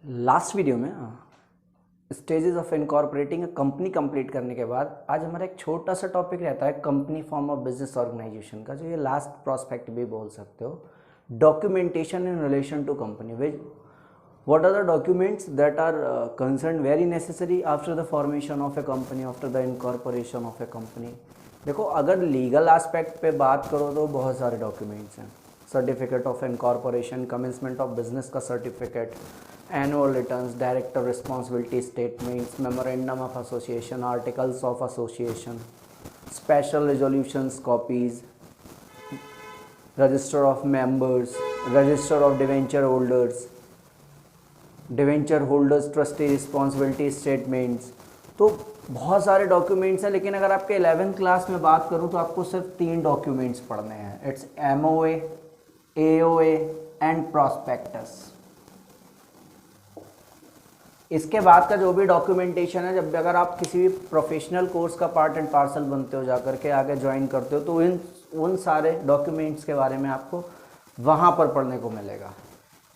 Last video में stages of incorporating company complete करने के बाद आज हमारा एक छोटा सा टॉपिक रहता है company form of business organisation का, जो ये लास्ट प्रोस्पेक्ट भी बोल सकते हो। Documentation in relation to company, which what are the documents that are concerned very necessary after the formation of a company, after the incorporation of a company। देखो, अगर legal aspect पे बात करो तो बहुत सारे डॉक्यूमेंट्स हैं। Certificate of incorporation, commencement of business का certificate, annual returns, director responsibility statements, memorandum of association, articles of association, special resolutions copies, register of members, register of debenture holders, debenture holders trustee responsibility statements. तो बहुत सारे documents हैं, लेकिन अगर आपके 11th class में बात करूं तो आपको सिर्फ 3 डॉक्यूमेंट्स पढ़ने हैं। It's MOA, AOA and prospectus. इसके बाद का जो भी डॉक्यूमेंटेशन है, जब भी अगर आप किसी भी प्रोफेशनल कोर्स का पार्ट एंड पार्सल बनते हो, जाकर के आगे ज्वाइन करते हो, तो उन सारे डॉक्यूमेंट्स के बारे में आपको वहाँ पर पढ़ने को मिलेगा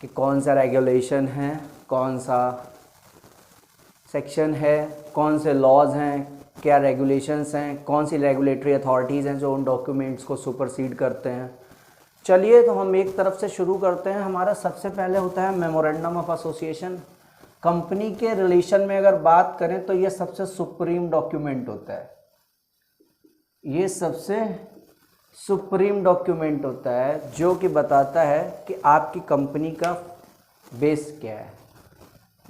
कि कौन सा रेगुलेशन है, कौन सा सेक्शन है, कौन से लॉज हैं, क्या रेगुलेशंस हैं, कौन सी रेगुलेटरी अथॉरिटीज़ हैं जो उन डॉक्यूमेंट्स को सुपरसीड करते हैं। चलिए, तो हम एक तरफ से शुरू करते हैं। हमारा सबसे पहले होता है मेमोरेंडम ऑफ एसोसिएशन। कंपनी के रिलेशन में अगर बात करें तो ये सबसे सुप्रीम डॉक्यूमेंट होता है। ये सबसे सुप्रीम डॉक्यूमेंट होता है जो कि बताता है कि आपकी कंपनी का बेस क्या है।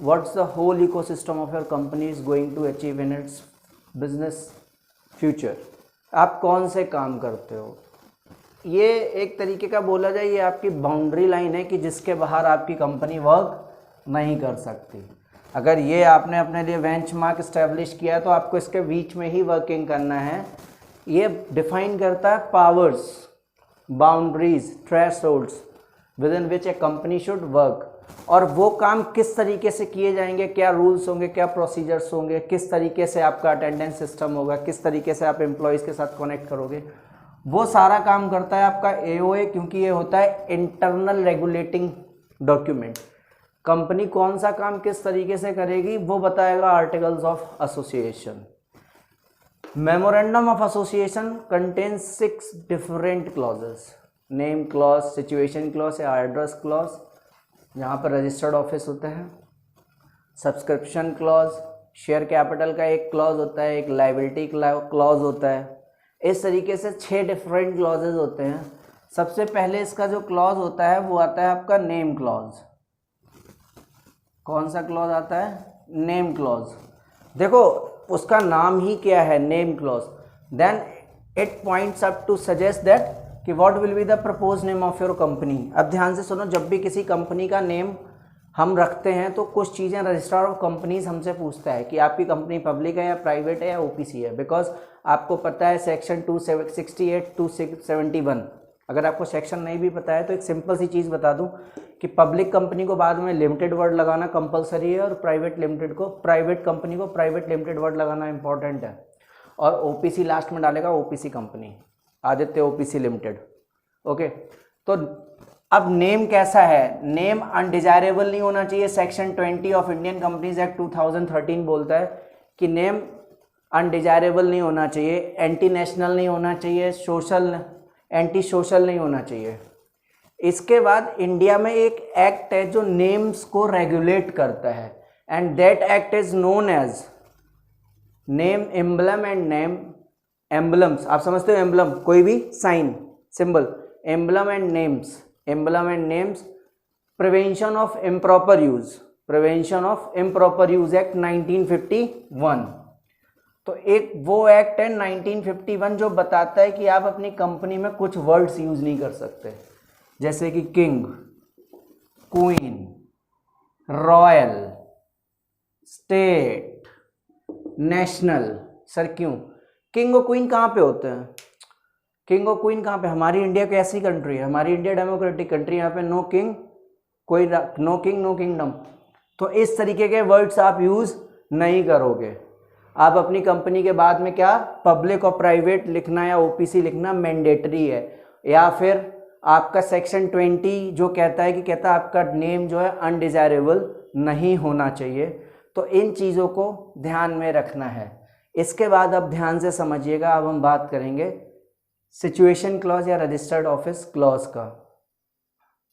What's the whole ecosystem of your company is going to achieve in its business future. आप कौन से काम करते हो, ये एक तरीके का बोला जाए, ये आपकी बाउंड्री लाइन है कि जिसके बाहर आपकी कंपनी वर्क नहीं कर सकती। अगर ये आपने अपने लिए बेंचमार्क इस्टेब्लिश किया है तो आपको इसके बीच में ही वर्किंग करना है। ये डिफाइन करता है powers, boundaries, thresholds with in which A company should work, और वो काम किस तरीके से किए जाएंगे, क्या रूल्स होंगे, क्या प्रोसीजर्स होंगे, किस तरीके से आपका अटेंडेंस सिस्टम होगा, किस तरीके से आप एम्प्लॉयज़ के साथ कनेक्ट करोगे, वो सारा काम करता है आपका AOA, क्योंकि ये होता है इंटरनल रेगुलेटिंग डॉक्यूमेंट। कंपनी कौन सा काम किस तरीके से करेगी वो बताएगा articles of association. Memorandum of association contains 6 different clauses. Name clause, situation clause या एड्रेस क्लॉज, जहाँ पर रजिस्टर्ड ऑफिस होता है, सब्सक्रिप्शन क्लॉज, शेयर कैपिटल का एक क्लॉज होता है, एक लायबिलिटी क्लॉज होता है। इस तरीके से 6 डिफरेंट क्लॉजेज होते हैं। सबसे पहले इसका जो क्लॉज होता है वो आता है आपका नेम क्लॉज। कौन सा क्लॉज आता है? Name clause. देखो, उसका नाम ही क्या है, name clause. Then it points up to suggest that कि what will be the propose name of your company. अब ध्यान से सुनो, जब भी किसी कंपनी का नेम हम रखते हैं तो कुछ चीज़ें रजिस्ट्रार ऑफ कंपनीज हमसे पूछता है कि आपकी कंपनी पब्लिक है या प्राइवेट है या OPC है। बिकॉज आपको पता है सेक्शन 268 271। अगर आपको सेक्शन नहीं भी पता है तो एक सिंपल सी चीज़ बता दूं कि पब्लिक कंपनी को बाद में लिमिटेड वर्ड लगाना कंपलसरी है, और प्राइवेट कंपनी को प्राइवेट लिमिटेड वर्ड लगाना इंपॉर्टेंट है। और OPC लास्ट में डालेगा, OPC company, Aditya OPC limited. Okay, तो अब नेम कैसा है? नेम अनडिजायरेबल नहीं होना चाहिए। Section 20 of Indian companies act 2013 बोलता है कि नेम अनडिजायरेबल नहीं होना चाहिए, एंटी नेशनल नहीं होना चाहिए, एंटी सोशल नहीं होना चाहिए। इसके बाद इंडिया में एक एक्ट है जो नेम्स को रेगुलेट करता है, and that act is known as name emblem and name emblems. आप समझते हो एम्बलम, कोई भी sign, symbol, emblem and names, prevention of improper use act 1951। तो एक वो एक्ट है 1951 जो बताता है कि आप अपनी कंपनी में कुछ वर्ड्स यूज नहीं कर सकते, जैसे कि king, queen, royal, state, national. Sir क्यों? किंग और क्वीन कहाँ पे होते हैं? किंग और क्वीन कहाँ पे? हमारी इंडिया की ऐसी कंट्री है, हमारी इंडिया डेमोक्रेटिक कंट्री, यहाँ पे नो किंग, नो किंगडम। तो इस तरीके के वर्ड्स आप यूज नहीं करोगे। आप अपनी कंपनी के बाद में क्या पब्लिक और प्राइवेट लिखना या OPC लिखना मैंडेटरी है, या फिर आपका सेक्शन 20 जो कहता है कि आपका नेम जो है अनडिज़ायरेबल नहीं होना चाहिए। तो इन चीज़ों को ध्यान में रखना है। इसके बाद अब ध्यान से समझिएगा, अब हम बात करेंगे सिचुएशन क्लॉज या रजिस्टर्ड ऑफिस क्लॉज का।